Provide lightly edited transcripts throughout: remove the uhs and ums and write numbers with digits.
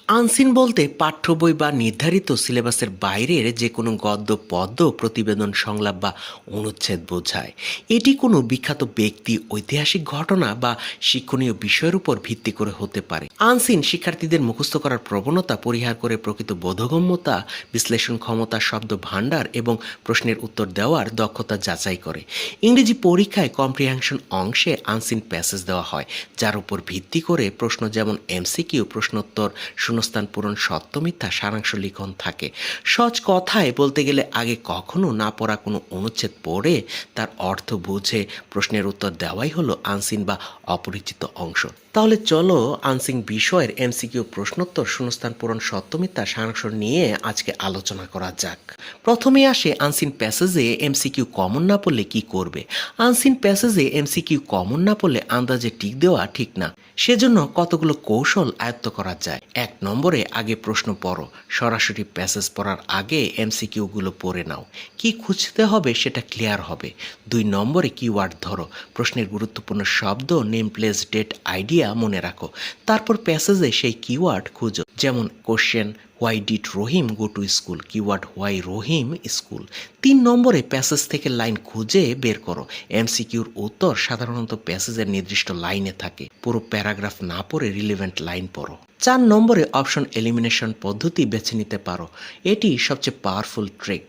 Unseen বলতে পাঠ্য বই বা নির্ধারিত সিলেবাসের বাইরের যে কোনো গদ্য পদ্য প্রতিবেদন সংলাপ বা অনুচ্ছেদ বোঝায়। এটি কোনো বিখ্যাত ব্যক্তি, ঐতিহাসিক ঘটনা বা শিক্ষণীয় বিষয়ের উপর ভিত্তি করে হতে পারে। আনসিন শিক্ষার্থীদের মুখস্থ করার প্রবণতা পরিহার করে প্রকৃত বোধগম্যতা, বিশ্লেষণ ক্ষমতা, শব্দ ভাণ্ডার এবং প্রশ্নের উত্তর দেওয়ার দক্ষতা যাচাই করে। ইংরেজি পরীক্ষায় কম্প্রিহেনশন অংশে আনসিন প্যাসেজ দেওয়া হয়, যার উপর ভিত্তি করে প্রশ্ন যেমন এমসিকিউ, প্রশ্নোত্তর, শূন্যস্থান পূরণ, সত্য মিথ্যা, সারাংশ লিখন থাকে। সহজ কথায় বলতে গেলে আগে কখনো না পড়া কোনো অনুচ্ছেদ পড়ে তার অর্থ বুঝে প্রশ্নের উত্তর দেওয়াই হলো আনসিন বা অপরিচিত অংশ। তাহলে চলো আনসিন বিষয়ের এমসিকিউ, প্রশ্নোত্তর, শূন্যস্থান পূরণ, সত্য মিথ্যা, সারাংশ নিয়ে আজকে আলোচনা করা যাক। প্রথমে আসে আনসিন প্যাসেজে এমসিকিউ কমন না পড়লে কি করবে। আনসিন প্যাসেজে এমসিকিউ কমন না পড়লে আন্দাজে টিক দেওয়া ঠিক না। সেজন্য কতগুলো কৌশল আয়ত্ত করা যায়। 1 নম্বরে আগে প্রশ্ন পড়ো। সরাসরি প্যাসেজ পড়ার আগে এমসিকিউগুলো পড়ে নাও। কি খুঁজতে হবে সেটা ক্লিয়ার হবে। 2 নম্বরে কিওয়ার্ড ধরো। প্রশ্নের গুরুত্বপূর্ণ শব্দ, নেম, প্লেস, ডেট, আইডিয়া মনে রাখো। তারপর প্যাসেজে সেই কিওয়ার্ড খুঁজো। যেমন question, why did Rahim go to school, keyword why Rahim school. 3 নম্বরে প্যাসেজ থেকে লাইন খুঁজে বের করো। এমসিকিউর উত্তর সাধারণত প্যাসেজের নির্দিষ্ট লাইনে থাকে। পুরো প্যারাগ্রাফ না পড়ে রিলেভেন্ট লাইন পড়ো। 4 নম্বরে অপশন এলিমিনেশন পদ্ধতি বেছে নিতে পারো। এটি সবচেয়ে পাওয়ারফুল ট্রিক।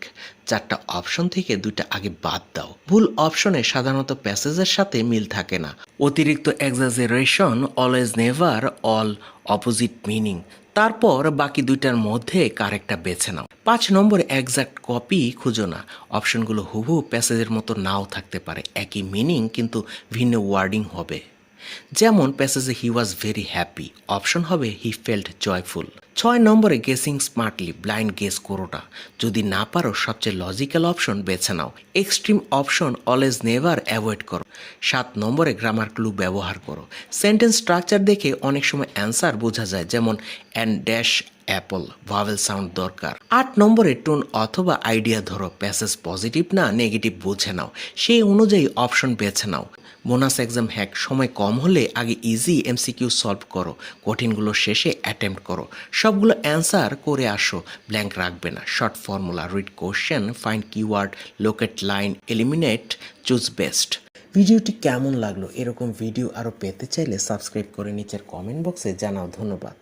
4টা অপশন থেকে 2টা আগে বাদ দাও। ভুল অপশনে সাধারণত প্যাসেজের সাথে মিল থাকে না। অতিরিক্ত exaggeration, always, never, all, opposite meaning. তারপর বাকি 2টার মধ্যে কারেক্টটা বেছে নাও। 5 নম্বরে এক্সাক্ট কপি খুঁজো না। অপশনগুলো হুবহু প্যাসেজের মতো নাও থাকতে পারে, একই মিনিং কিন্তু ভিন্ন ওয়ার্ডিং হবে। যেমন প্যাসেজে হি ওয়াজ ভেরি হ্যাপি, অপশন হবে হি ফেল্ট জয়ফুল। 6 নম্বরে গেসিং স্মার্টলি, ব্লাইন্ড গেস করো না। যদি না পারো সবচেয়ে লজিক্যাল অপশন বেছে নাও। Extreme option, always, never avoid করো। 7 নম্বরে গ্রামার ক্লু ব্যবহার করো। সেন্টেন্স স্ট্রাকচার দেখে অনেক সময় অ্যান্সার বোঝা যায়, যেমন and dash Apple, vowel sound দরকার। 8 নম্বরে টোন অথবা আইডিয়া ধরো। প্যাসেজ পজিটিভ না নেগেটিভ বুঝে নাও, সেই অনুযায়ী অপশন বেছে নাও। বোনাস এক্সাম হ্যাক, সময় কম হলে আগে ইজি এমসিকিউ সলভ করো, কঠিনগুলো শেষে অ্যাটেম্প্ট করো। সবগুলো অ্যান্সার করে আসো, ব্ল্যাঙ্ক রাখবে না। Short formula, read question, find keyword, locate line, eliminate, choose best. ভিডিওটি কেমন লাগলো? এরকম ভিডিও আরও পেতে চাইলে সাবস্ক্রাইব করে নিচের কমেন্ট বক্সে জানাও। ধন্যবাদ।